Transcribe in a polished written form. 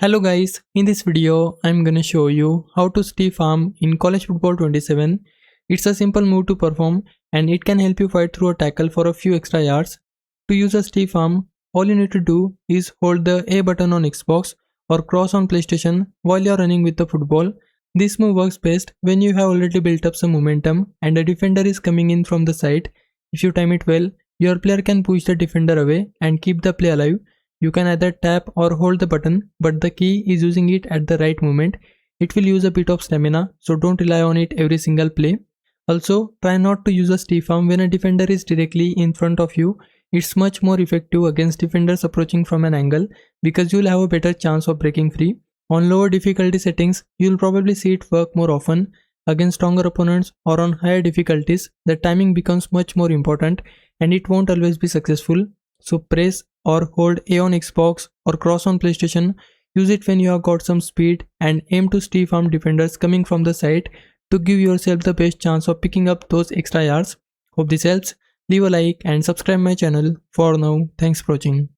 Hello guys, in this video I'm gonna show you how to stiff arm in College Football 27. It's a simple move to perform and it can help you fight through a tackle for a few extra yards. To use a stiff arm, all you need to do is hold the A button on Xbox or cross on PlayStation while you're running with the football. This move works best when you have already built up some momentum and a defender is coming in from the side. If you time it well, your player can push the defender away and keep the play alive. You can either tap or hold the button, but the key is using it at the right moment. It will use a bit of stamina, so don't rely on it every single play. Also, try not to use a stiff arm when a defender is directly in front of you. It's much more effective against defenders approaching from an angle because you'll have a better chance of breaking free. On lower difficulty settings, you'll probably see it work more often. Against stronger opponents or on higher difficulties, the timing becomes much more important and it won't always be successful. So press or hold A on Xbox or cross on PlayStation. Use it when you have got some speed and aim to stiff arm defenders coming from the side to give yourself the best chance of picking up those extra yards. Hope this helps. Leave a like and subscribe my channel. For now, thanks for watching.